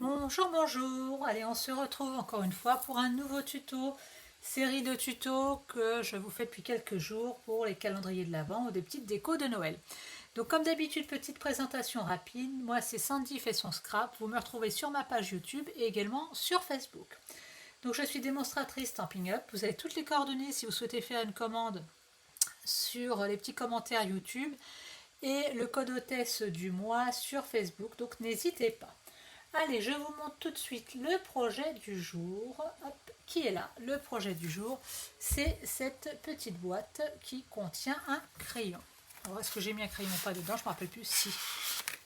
Bonjour, bonjour. Allez, on se retrouve encore une fois pour un nouveau tuto, série de tutos que je vous fais depuis quelques jours pour les calendriers de l'Avent ou des petites décos de Noël. Donc comme d'habitude, petite présentation rapide. Moi, c'est Sandy fait son scrap. Vous me retrouvez sur ma page YouTube et également sur Facebook. Donc je suis démonstratrice Stampin' Up. Vous avez toutes les coordonnées si vous souhaitez faire une commande sur les petits commentaires YouTube et le code hôtesse du mois sur Facebook. Donc n'hésitez pas. Allez, je vous montre tout de suite le projet du jour. Hop, qui est là? Le projet du jour, c'est cette petite boîte qui contient un crayon. Alors, est-ce que j'ai mis un crayon ou pas dedans? Je ne me rappelle plus. Si.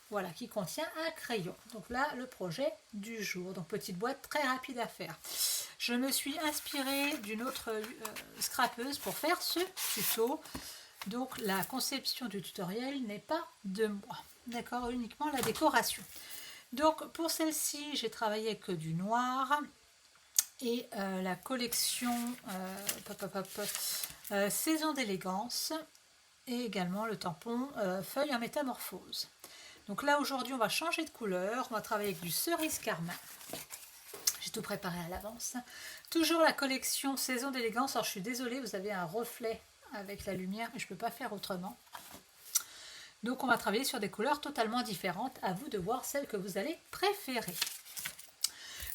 Voilà, qui contient un crayon. Donc là, le projet du jour. Donc, petite boîte très rapide à faire. Je me suis inspirée d'une autre scrapeuse pour faire ce tuto. Donc, la conception du tutoriel n'est pas de moi. D'accord, uniquement la décoration. Donc pour celle-ci, j'ai travaillé avec du noir et la collection Saison d'élégance et également le tampon feuille en métamorphose. Donc là aujourd'hui on va changer de couleur, on va travailler avec du cerise carmin. J'ai tout préparé à l'avance. Toujours la collection Saison d'élégance. Alors je suis désolée, vous avez un reflet avec la lumière mais je ne peux pas faire autrement. Donc on va travailler sur des couleurs totalement différentes, à vous de voir celles que vous allez préférer.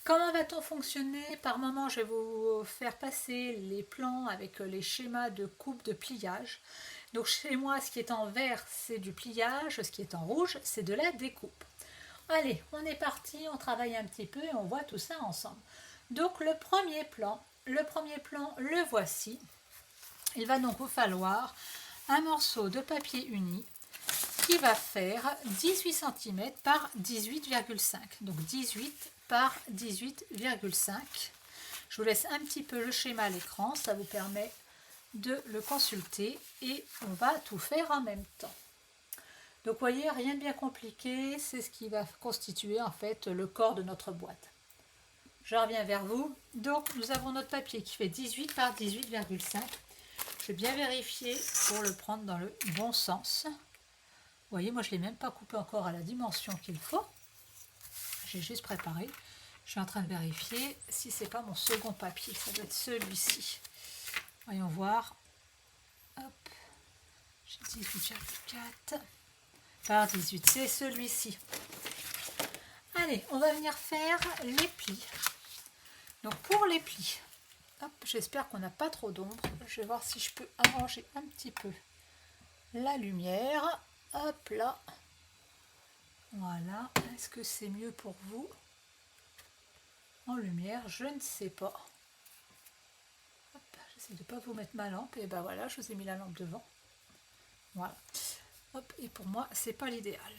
Comment va-t-on fonctionner? Par moment, je vais vous faire passer les plans avec les schémas de coupe, de pliage. Donc chez moi, ce qui est en vert, c'est du pliage, ce qui est en rouge, c'est de la découpe. Allez, on est parti, on travaille un petit peu et on voit tout ça ensemble. Donc le premier plan, le voici. Il va donc vous falloir un morceau de papier uni qui va faire 18 cm par 18,5. Donc 18 par 18,5. Je vous laisse un petit peu le schéma à l'écran, ça vous permet de le consulter et on va tout faire en même temps. Donc vous voyez, rien de bien compliqué, c'est ce qui va constituer en fait le corps de notre boîte. Je reviens vers vous. Donc nous avons notre papier qui fait 18 par 18,5. Je vais bien vérifier pour le prendre dans le bon sens. Vous voyez, moi je ne l'ai même pas coupé encore à la dimension qu'il faut. J'ai juste préparé. Je suis en train de vérifier si c'est pas mon second papier. Ça doit être celui-ci. Voyons voir. Hop. J'ai 18,4 par 18. C'est celui-ci. Allez, on va venir faire les plis. Donc pour les plis, j'espère qu'on n'a pas trop d'ombre. Je vais voir si je peux arranger un petit peu la lumière. Hop là. Voilà. Est-ce que c'est mieux pour vous en lumière? Je ne sais pas. J'essaie de ne pas vous mettre ma lampe. Et ben voilà, je vous ai mis la lampe devant. Voilà. Hop, et pour moi, c'est pas l'idéal.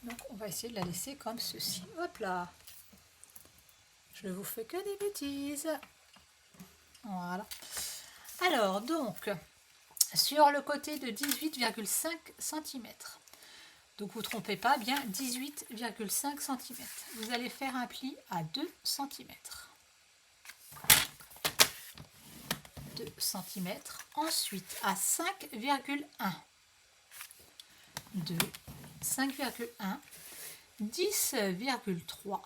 Donc on va essayer de la laisser comme ceci. Hop là. Je ne vous fais que des bêtises. Voilà. Alors donc, sur le côté de 18,5 cm. Donc vous ne trompez pas, bien 18,5 cm. Vous allez faire un pli à 2 cm. 2 cm. Ensuite à 5,1. 2, 5,1, 10,3.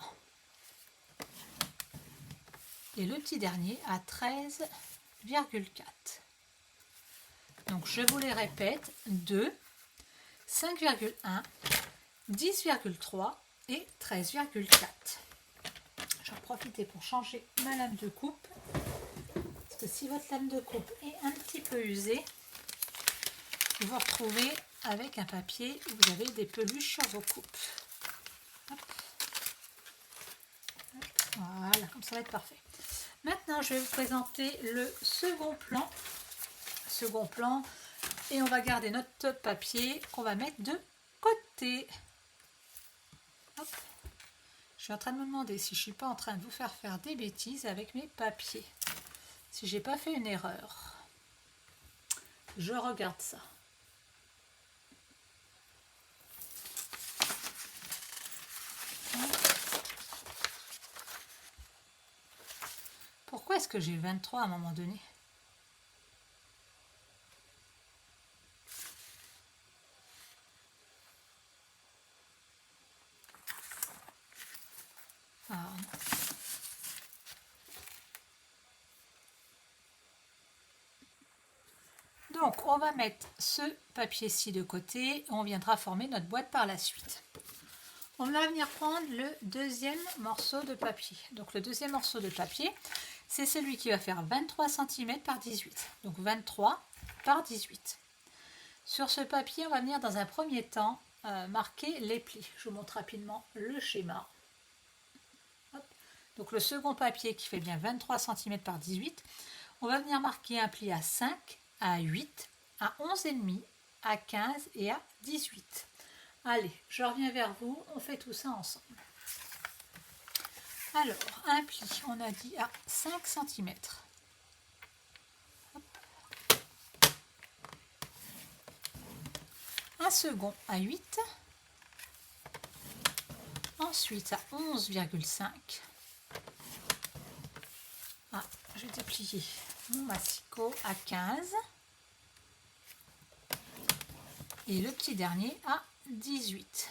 Et le petit dernier à 13,4. Donc je vous les répète, 2, 5,1, 10,3 et 13,4. J'en profite pour changer ma lame de coupe. Parce que si votre lame de coupe est un petit peu usée, vous vous retrouvez avec un papier où vous avez des peluches sur vos coupes. Hop. Hop. Voilà, comme ça va être parfait. Maintenant, je vais vous présenter le second plan. Et on va garder notre papier qu'on va mettre de côté. Hop. Je suis en train de me demander si je ne suis pas en train de vous faire des bêtises avec mes papiers. Si j'ai pas fait une erreur. Je regarde ça. Pourquoi est-ce que j'ai 23 à un moment donné? Ah, non. Donc, on va mettre ce papier-ci de côté et on viendra former notre boîte par la suite. On va venir prendre le deuxième morceau de papier. Donc, le deuxième morceau de papier, c'est celui qui va faire 23 cm par 18. Donc, 23 par 18. Sur ce papier, on va venir dans un premier temps marquer les plis. Je vous montre rapidement le schéma. Hop. Donc, le second papier qui fait bien 23 cm par 18, on va venir marquer un pli à 5, à 8, à 11,5, à 15 et à 18. Allez, je reviens vers vous, on fait tout ça ensemble. Alors, un pli, on a dit à 5 cm. Un second à 8. Ensuite à 11,5. Ah, je vais déplier mon massicot à 15. Et le petit dernier à 18.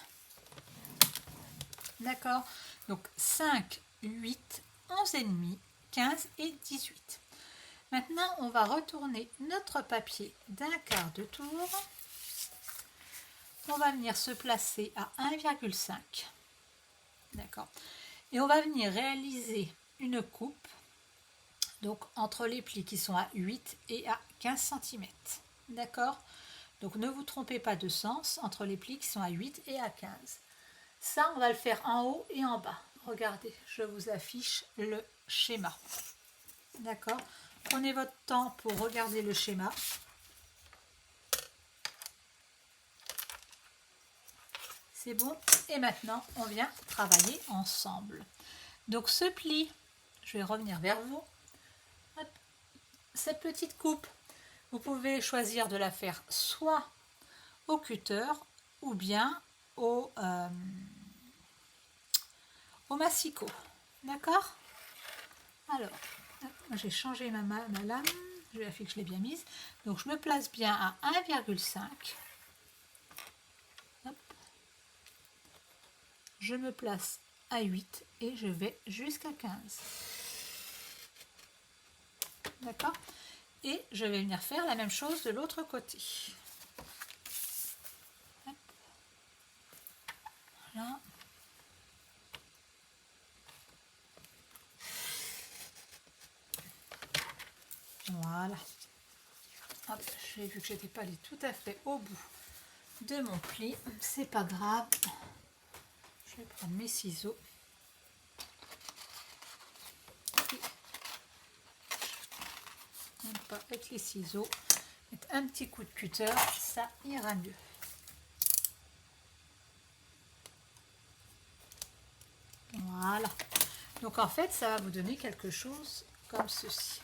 D'accord? Donc 5, 8, 11,5, 15 et 18. Maintenant, on va retourner notre papier d'un quart de tour. On va venir se placer à 1,5. D'accord? Et on va venir réaliser une coupe donc entre les plis qui sont à 8 et à 15 cm. D'accord? Donc ne vous trompez pas de sens entre les plis qui sont à 8 et à 15. Ça, on va le faire en haut et en bas. Regardez, je vous affiche le schéma. D'accord? Prenez votre temps pour regarder le schéma. C'est bon. Et maintenant, on vient travailler ensemble. Donc ce pli, je vais revenir vers vous. Hop. Cette petite coupe, vous pouvez choisir de la faire soit au cutter ou bien au massicot. D'accord? Alors, j'ai changé ma lame. Je vérifie que je l'ai bien mise. Donc je me place bien à 1,5. Je me place à 8 et je vais jusqu'à 15. D'accord? Et je vais venir faire la même chose de l'autre côté. Hop. Voilà. Voilà. Hop, j'ai vu que j'étais pas allée tout à fait au bout de mon pli. C'est pas grave. Je vais prendre mes ciseaux. Pas avec les ciseaux. Mettre un petit coup de cutter, ça ira mieux. Voilà. Donc en fait, ça va vous donner quelque chose comme ceci.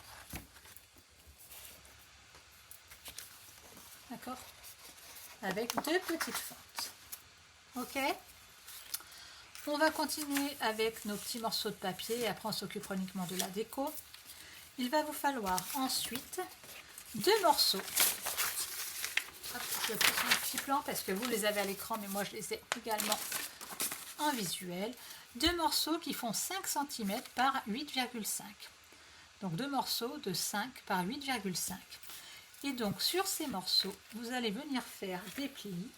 D'accord? Avec deux petites fentes. Ok? On va continuer avec nos petits morceaux de papier et après on s'occupera uniquement de la déco. Il va vous falloir ensuite deux morceaux. Hop, je vais prendre un petit plan parce que vous les avez à l'écran, mais moi je les ai également en visuel. Deux morceaux qui font 5 cm par 8,5. Donc deux morceaux de 5 par 8,5. Et donc sur ces morceaux, vous allez venir faire des plis.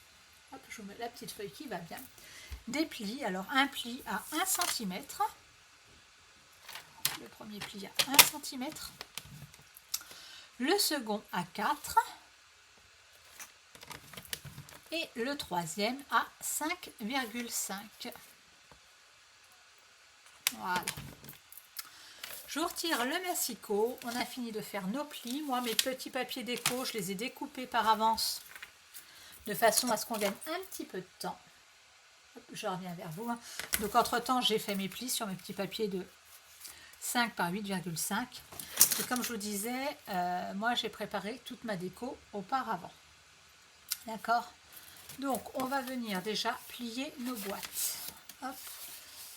Hop, je vous mets la petite feuille qui va bien. Des plis, alors un pli à 1 cm. Le premier pli à 1 cm. Le second à 4. Et le troisième à 5,5. Voilà. Je vous retire le massicot. On a fini de faire nos plis. Moi, mes petits papiers déco, je les ai découpés par avance de façon à ce qu'on gagne un petit peu de temps. Je reviens vers vous. Donc, entre-temps, j'ai fait mes plis sur mes petits papiers de 5 par 8,5. Et comme je vous disais, moi, j'ai préparé toute ma déco auparavant. D'accord? Donc, on va venir déjà plier nos boîtes. Hop.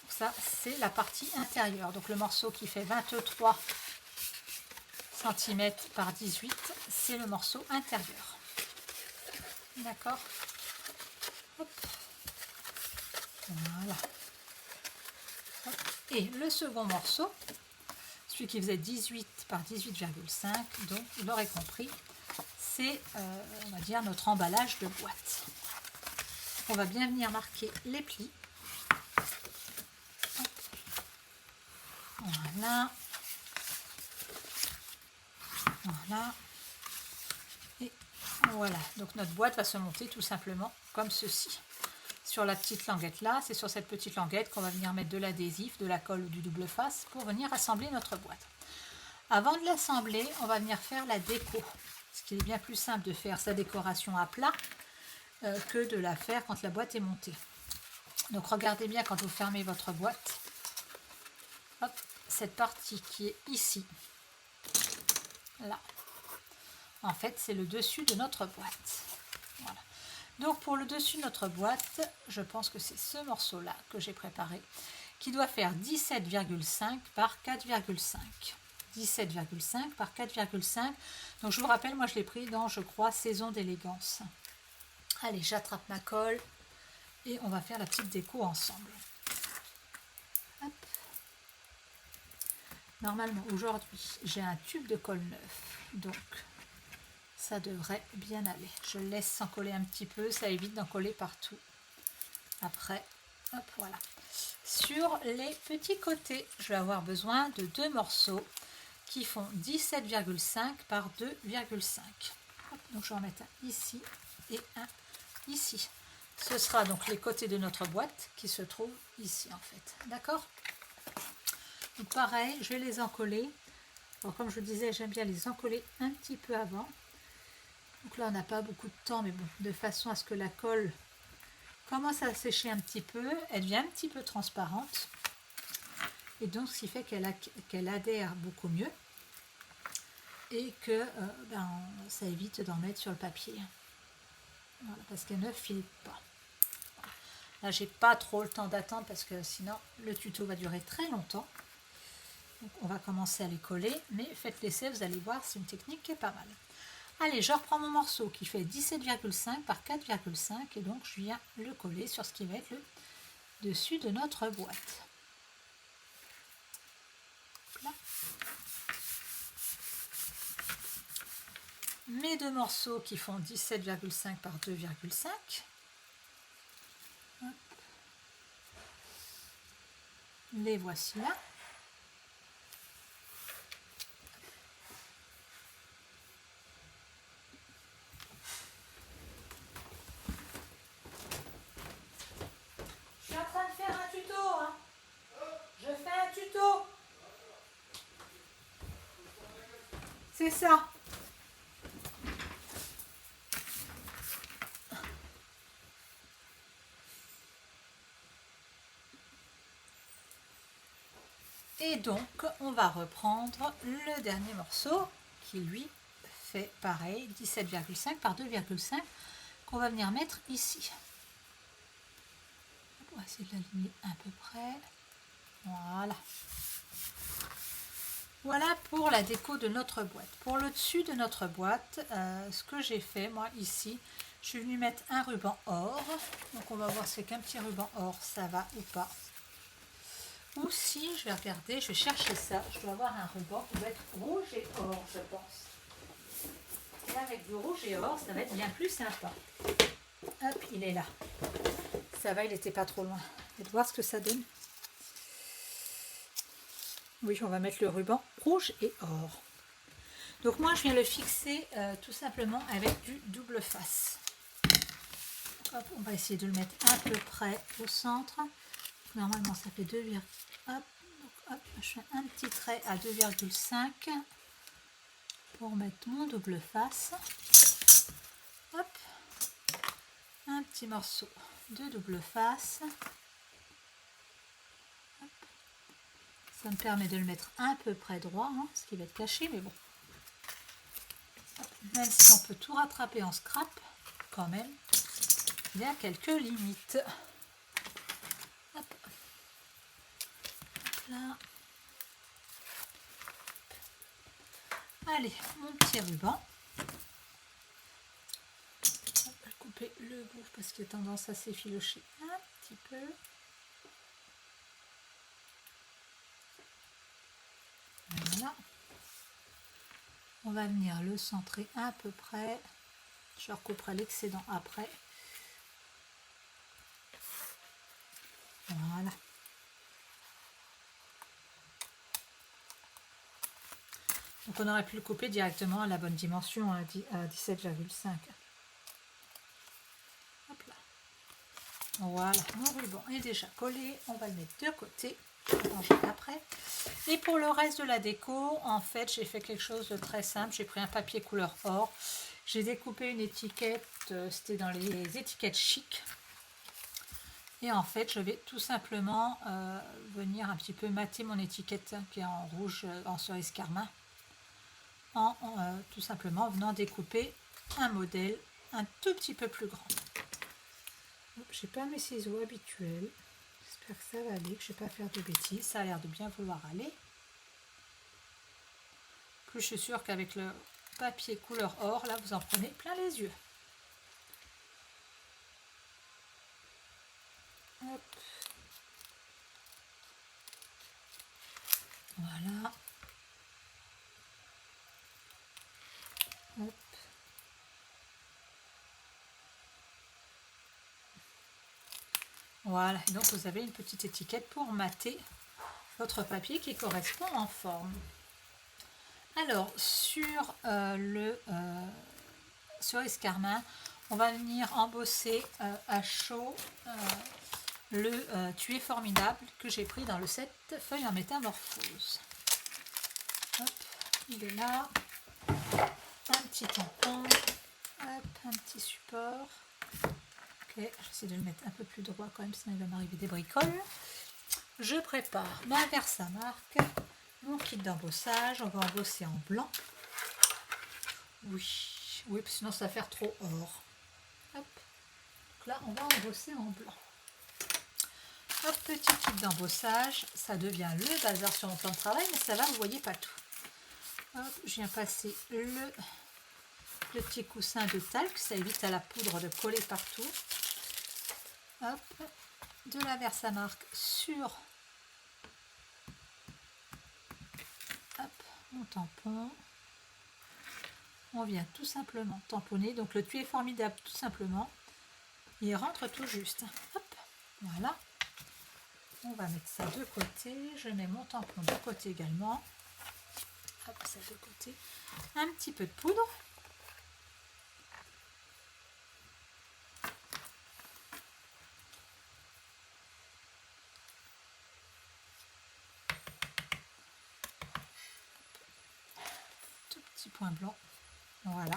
Ça, c'est la partie intérieure. Donc, le morceau qui fait 23 cm par 18, c'est le morceau intérieur. D'accord? Hop. Voilà. Hop. Et le second morceau, celui qui faisait 18 par 18,5, donc vous l'aurez compris, c'est on va dire notre emballage de boîte. On va bien venir marquer les plis. Voilà. Voilà. Et voilà. Donc notre boîte va se monter tout simplement comme ceci. Sur la petite languette là, c'est sur cette petite languette qu'on va venir mettre de l'adhésif, de la colle ou du double face pour venir assembler notre boîte. Avant de l'assembler, on va venir faire la déco. Ce qui est bien plus simple de faire sa décoration à plat que de la faire quand la boîte est montée. Donc regardez bien quand vous fermez votre boîte. Hop, cette partie qui est ici, là, en fait c'est le dessus de notre boîte. Voilà. Donc pour le dessus de notre boîte, je pense que c'est ce morceau là que j'ai préparé, qui doit faire 17,5 par 4,5. 17,5 par 4,5. Donc je vous rappelle, moi je l'ai pris dans, je crois, Saison d'élégance. Allez, j'attrape ma colle et on va faire la petite déco ensemble. Hop. Normalement aujourd'hui j'ai un tube de colle neuf, donc ça devrait bien aller. Je le laisse s'en coller un petit peu, ça évite d'en coller partout. Après, hop, voilà. Sur les petits côtés, je vais avoir besoin de deux morceaux qui font 17,5 par 2,5. Donc je vais en mettre un ici et un ici. Ce sera donc les côtés de notre boîte qui se trouvent ici en fait. D'accord? Donc pareil, je vais les encoller. Alors, comme je vous disais, j'aime bien les encoller un petit peu avant. Donc là, on n'a pas beaucoup de temps, mais bon, de façon à ce que la colle commence à sécher un petit peu. Elle devient un petit peu transparente. Et donc, ce qui fait qu'elle adhère beaucoup mieux. Et que ça évite d'en mettre sur le papier. Voilà, parce qu'elle ne file pas. Là, j'ai pas trop le temps d'attendre parce que sinon, le tuto va durer très longtemps. Donc, on va commencer à les coller, mais faites l'essai, vous allez voir, c'est une technique qui est pas mal. Allez, je reprends mon morceau qui fait 17,5 par 4,5 et donc je viens le coller sur ce qui va être le dessus de notre boîte. Là. Mes deux morceaux qui font 17,5 par 2,5. Les voici là. Je suis en train de faire un tuto. Hein. Je fais un tuto. C'est ça. Et donc, on va reprendre le dernier morceau qui, lui, fait pareil, 17,5 par 2,5 qu'on va venir mettre ici. On va essayer de l'aligner à peu près. Voilà. Voilà pour la déco de notre boîte. Pour le dessus de notre boîte, ce que j'ai fait, moi, ici, je suis venue mettre un ruban or. Donc, on va voir si qu'un petit ruban or, ça va ou pas. Ou si, je vais regarder, je vais chercher ça. Je dois avoir un ruban qui doit être rouge et or, je pense. Et avec du rouge et or, ça va être bien plus sympa. Hop, il est là. Ça va, il n'était pas trop loin. Je vais voir ce que ça donne. Oui, on va mettre le ruban rouge et or. Donc moi, je viens le fixer tout simplement avec du double face. Hop, on va essayer de le mettre à peu près au centre. Normalement, ça fait 2, hop, je fais un petit trait à 2,5 pour mettre mon double face. Hop, un petit morceau de double face. Hop. Ça me permet de le mettre à peu près droit, hein, ce qui va être caché, mais bon. Hop. Même si on peut tout rattraper en scrap, quand même, il y a quelques limites. Hop. Là. Allez, mon petit ruban. On va couper le bout parce qu'il a tendance à s'effilocher un petit peu. On va venir le centrer à peu près. Je recouperai l'excédent après. Voilà. Donc on aurait pu le couper directement à la bonne dimension, à 17,5. Hop là. Voilà, mon ruban est déjà collé. On va le mettre de côté. Après. Et pour le reste de la déco, en fait, j'ai fait quelque chose de très simple. J'ai pris un papier couleur or. J'ai découpé une étiquette. C'était dans les étiquettes chic. Et en fait, je vais tout simplement venir un petit peu mater mon étiquette qui est en rouge, en cerise carmin. En tout simplement venant découper un modèle un tout petit peu plus grand. J'ai pas mes ciseaux habituels. J'espère que ça va aller, que je ne vais pas faire de bêtises. Ça a l'air de bien vouloir aller. Plus je suis sûre qu'avec le papier couleur or, là, vous en prenez plein les yeux. Hop. Voilà. Hop. Voilà, et donc vous avez une petite étiquette pour mater votre papier qui correspond en forme. Alors, sur le cerise carmin, on va venir embosser à chaud le Tu es formidable que j'ai pris dans le set feuille en métamorphose. Hop, il est là. Un petit tampon, hop, un petit support. Ok, j'essaie de le mettre un peu plus droit quand même, sinon il va m'arriver des bricoles. Je prépare ma Versamark, mon kit d'embossage. On va embosser en blanc. Oui, sinon ça va faire trop or. Hop. Donc là, on va embosser en blanc. Hop, petit kit d'embossage. Ça devient le bazar sur mon plan de travail, mais ça va, vous voyez pas tout. Hop, je viens passer le petit coussin de talc, ça évite à la poudre de coller partout. Hop, de la Versamark sur mon tampon. On vient tout simplement tamponner. Donc le Tu es formidable, tout simplement. Il rentre tout juste. Hop, voilà. On va mettre ça de côté. Je mets mon tampon de côté également. Hop, ça de côté. Un petit peu de poudre. Tout petit point blanc. Voilà.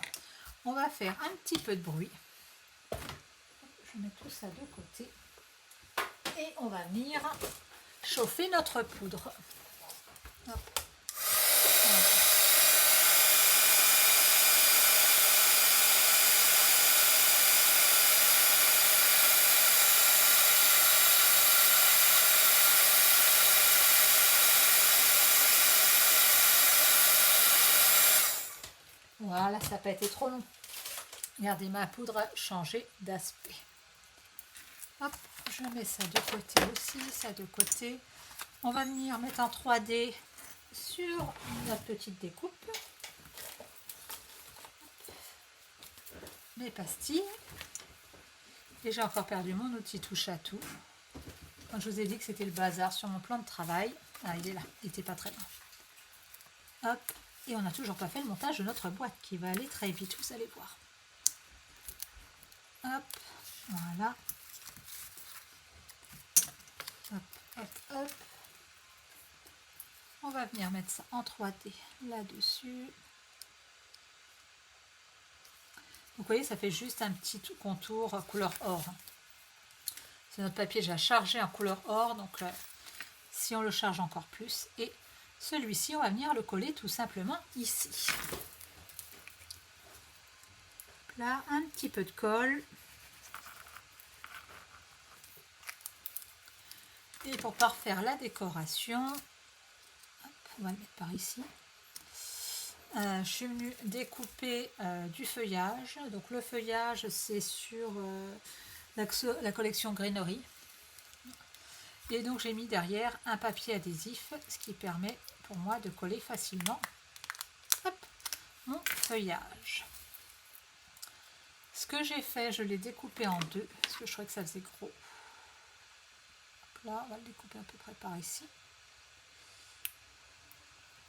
On va faire un petit peu de bruit. Je mets tout ça de côté. Et on va venir chauffer notre poudre. Hop. Voilà, ça n'a pas été trop long. Regardez, ma poudre a changé d'aspect. Hop, je mets ça de côté aussi, ça de côté. On va venir mettre en 3D sur notre petite découpe. Mes pastilles. Et j'ai encore perdu mon outil touche à tout. Quand je vous ai dit que c'était le bazar sur mon plan de travail. Ah, il est là, il n'était pas très loin. Hop, et on n'a toujours pas fait le montage de notre boîte qui va aller très vite, vous allez voir. Hop, voilà. Hop, hop, hop. On va venir mettre ça en 3D là-dessus. Vous voyez, ça fait juste un petit contour couleur or. C'est notre papier déjà chargé en couleur or, donc si on le charge encore plus. Et celui-ci, on va venir le coller tout simplement ici. Là, un petit peu de colle. Et pour parfaire la décoration, hop, on va le mettre par ici. Je suis venue découper du feuillage. Donc le feuillage, c'est sur la collection Greenery. Et donc j'ai mis derrière un papier adhésif, ce qui permet pour moi de coller facilement. Hop, mon feuillage. Ce que j'ai fait, je l'ai découpé en deux, parce que je trouvais que ça faisait gros. Là, on va le découper à peu près par ici.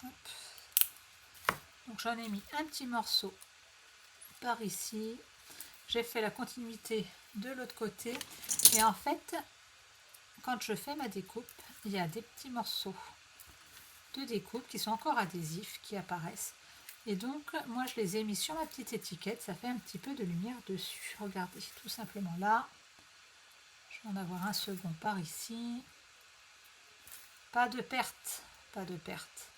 Hop. Donc j'en ai mis un petit morceau par ici. J'ai fait la continuité de l'autre côté. Et en fait, quand je fais ma découpe, il y a des petits morceaux de découpe qui sont encore adhésifs, qui apparaissent. Et donc, moi, je les ai mis sur ma petite étiquette. Ça fait un petit peu de lumière dessus. Regardez, tout simplement là. Je vais en avoir un second par ici. Pas de perte. Pas de perte.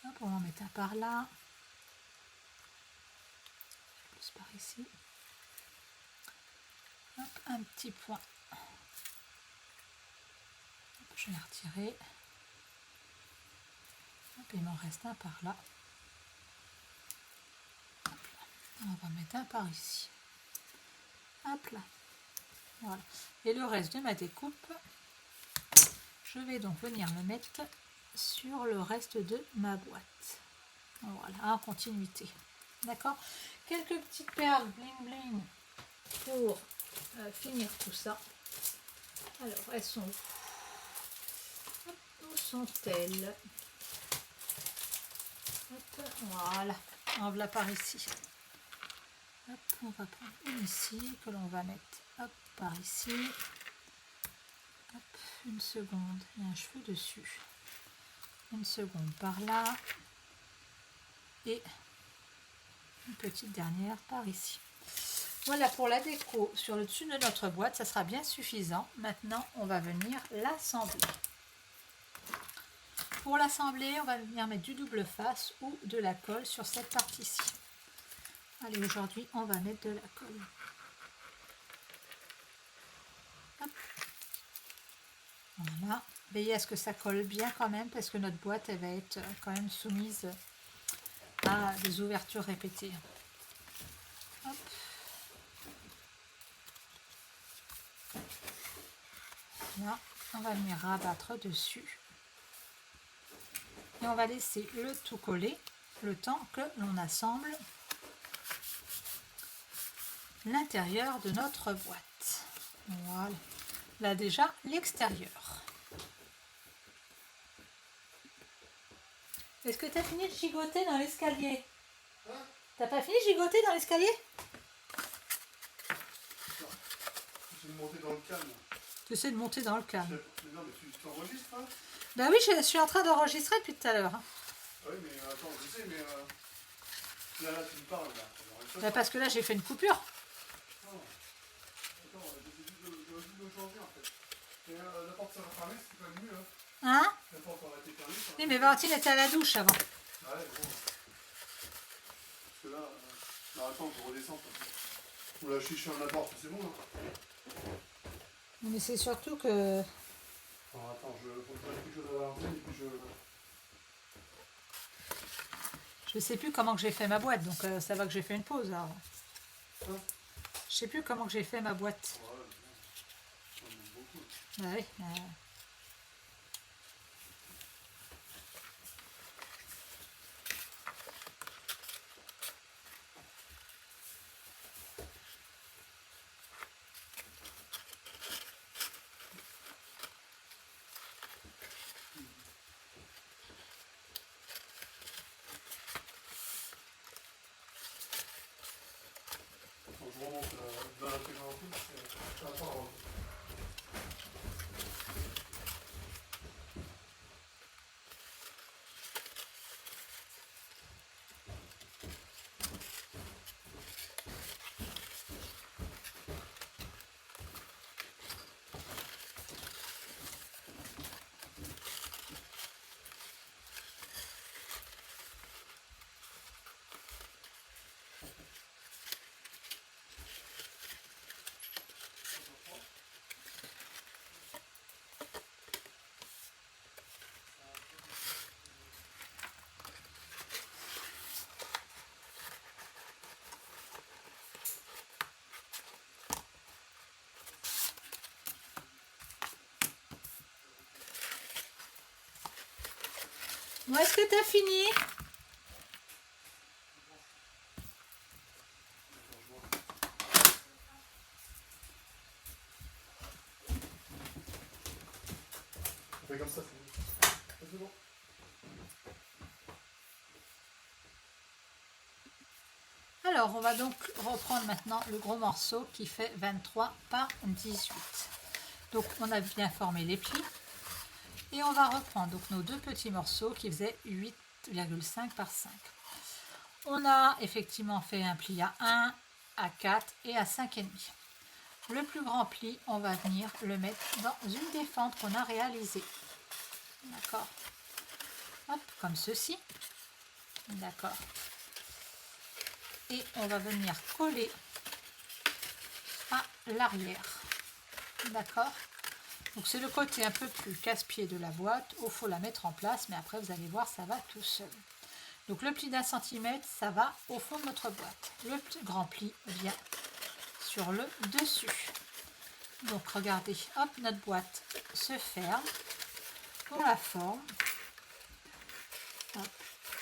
Hop, on va en mettre un par là. Plus par ici. Hop, un petit point. Hop, je vais retirer. Hop, il m'en reste un par là. Hop là. On va mettre un par ici. Hop là. Voilà. Et le reste de ma découpe, je vais donc venir le mettre sur le reste de ma boîte. Voilà, en continuité. D'accord? Quelques petites perles bling bling pour finir tout ça. Alors, elles sont où? Où sont-elles? Voilà, on va par ici. Hop, on va prendre une ici que l'on va mettre hop, par ici. Hop, une seconde, il y a un cheveu dessus. Une seconde par là. Et une petite dernière par ici. Voilà pour la déco sur le dessus de notre boîte, ça sera bien suffisant. Maintenant, on va venir l'assembler. Pour l'assembler, on va venir mettre du double face ou de la colle sur cette partie-ci. Allez, aujourd'hui, on va mettre de la colle. Hop. Voilà. Veillez à ce que ça colle bien quand même, parce que notre boîte, elle va être quand même soumise à des ouvertures répétées. Hop. Là, on va venir rabattre dessus. Et on va laisser le tout coller le temps que l'on assemble l'intérieur de notre boîte. Voilà. Là déjà l'extérieur. Est-ce que tu as fini de gigoter dans l'escalier? Hein? T'as pas fini de gigoter dans l'escalier? J'essaie de monter dans le calme. Tu essaies de monter dans le calme. Non mais tu t'enregistres hein? Bah oui, je suis en train d'enregistrer depuis tout à l'heure. Hein. Oui mais attends, je sais mais là tu me parles là. Bah parce que là j'ai fait une coupure. Non. Attends, j'aurais dû le changer en fait. Mais la porte sera fermée, c'est quand même mieux hein. Hein? La porte aurait été fermée. Oui mais Valentine était à la douche avant. Ah ouais bon. Parce que là, non attends, je redescends. Oula, je suis en abord, c'est bon hein. Mais c'est surtout que... Alors attends, faut que je fasse quelque chose à Valentine et puis Je sais plus comment que j'ai fait ma boîte, donc ça va que j'ai fait une pause. Alors. Hein? Je sais plus comment que j'ai fait ma boîte. Ouais, j'en ai beaucoup. Bah oui. Je remonte dans la présentation, c'est un peu. Bon, est-ce que tu as fini? fait comme ça, c'est bon. Alors, on va donc reprendre maintenant le gros morceau qui fait 23 par 18. Donc, on a bien formé les plis. Et on va reprendre donc nos deux petits morceaux qui faisaient 8,5 par 5. On a effectivement fait un pli à 1, à 4 et à 5,5. Le plus grand pli, on va venir le mettre dans une des fentes qu'on a réalisées. D'accord. Hop, comme ceci. D'accord. Et on va venir coller à l'arrière. D'accord. Donc c'est le côté un peu plus casse-pied de la boîte. Il faut la mettre en place, mais après vous allez voir, ça va tout seul. Donc le pli d'1 centimètre, ça va au fond de notre boîte. Le grand pli vient sur le dessus. Donc regardez, hop, notre boîte se ferme. On la forme. Hop,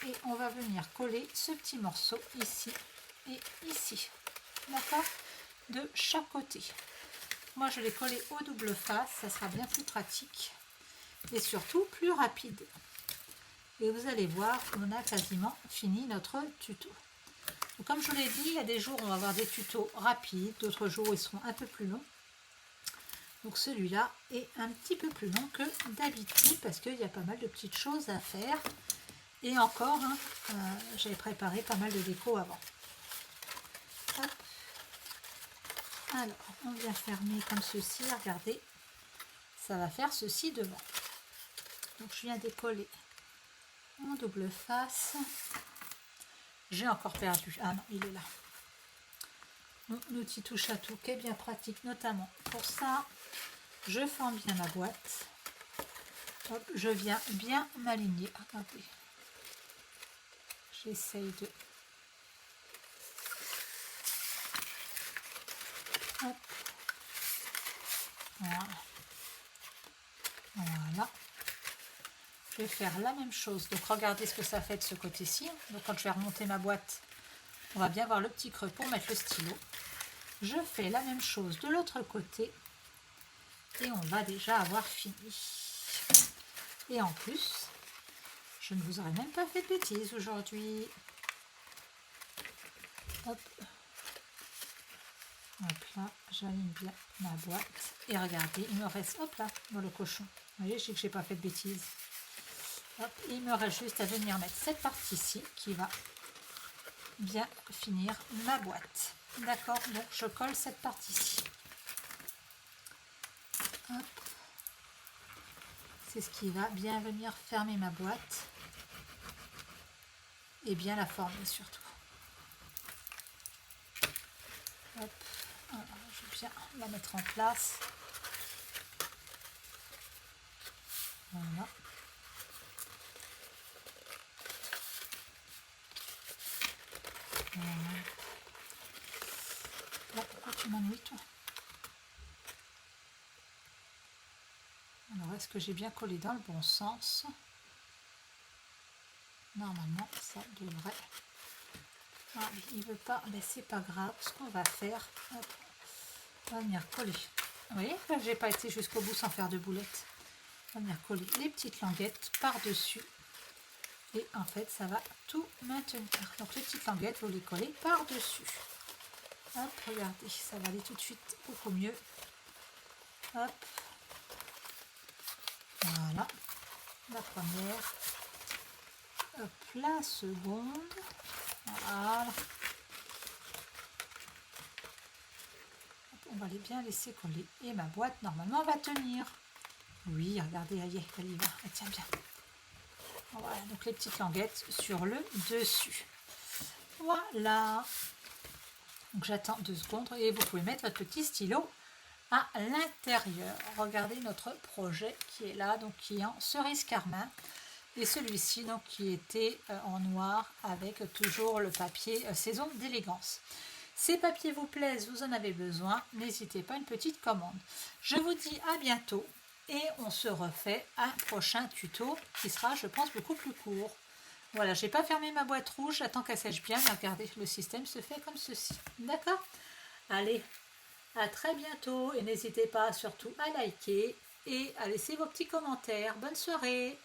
et on va venir coller ce petit morceau ici et ici. D'accord? De chaque côté. Moi je l'ai collé au double face, ça sera bien plus pratique et surtout plus rapide. Et vous allez voir, on a quasiment fini notre tuto. Donc, comme je vous l'ai dit, il y a des jours où on va avoir des tutos rapides, d'autres jours où ils seront un peu plus longs. Donc celui-là est un petit peu plus long que d'habitude parce qu'il y a pas mal de petites choses à faire. Et encore, hein, j'avais préparé pas mal de déco avant. Hop. Alors, on vient fermer comme ceci, regardez, ça va faire ceci devant. Donc je viens décoller mon double face. J'ai encore perdu, ah non, il est là. Mon outil touche à tout qui est bien pratique, notamment pour ça. Je forme bien ma boîte. Hop, je viens bien m'aligner. Regardez. J'essaye de... Hop. Voilà. Voilà. Je vais faire la même chose. Donc regardez ce que ça fait de ce côté-ci. Donc quand je vais remonter ma boîte, on va bien voir le petit creux pour mettre le stylo. Je fais la même chose de l'autre côté. Et on va déjà avoir fini. Et en plus, je ne vous aurais même pas fait de bêtises aujourd'hui. Hop. Hop là, j'aligne bien ma boîte. Et regardez, il me reste, hop là, dans le cochon. Vous voyez, je sais que je n'ai pas fait de bêtises. Hop, il me reste juste à venir mettre cette partie-ci qui va bien finir ma boîte. D'accord, donc je colle cette partie-ci. Hop. C'est ce qui va bien venir fermer ma boîte et bien la former surtout. Hop. Alors, je vais bien la mettre en place. Voilà. Voilà. Là, pourquoi tu m'ennuies toi? Alors, est-ce que j'ai bien collé dans le bon sens? Normalement, ça devrait. Ah, il ne veut pas, mais c'est pas grave. Ce qu'on va faire, hop, on va venir coller. Vous voyez que j'ai pas été jusqu'au bout sans faire de boulettes. On va venir coller les petites languettes par-dessus. Et en fait, ça va tout maintenir. Donc, les petites languettes, vous les collez par-dessus. Hop, regardez, ça va aller tout de suite beaucoup mieux. Hop. Voilà. La première. Hop, la seconde. Voilà. Hop, on va les bien laisser coller. Et ma boîte, normalement, va tenir. Oui, regardez, elle y va. Elle tient bien. Voilà, donc les petites languettes sur le dessus. Voilà. Donc j'attends 2 secondes et vous pouvez mettre votre petit stylo à l'intérieur. Regardez notre projet qui est là, donc qui est en cerise carmin. Et celui-ci, donc qui était en noir avec toujours le papier saison d'élégance. Ces papiers vous plaisent, vous en avez besoin, n'hésitez pas, une petite commande. Je vous dis à bientôt et on se refait un prochain tuto qui sera, je pense, beaucoup plus court. Voilà, j'ai pas fermé ma boîte rouge, j'attends qu'elle sèche bien, mais regardez, le système se fait comme ceci. D'accord? Allez, à très bientôt et n'hésitez pas surtout à liker et à laisser vos petits commentaires. Bonne soirée!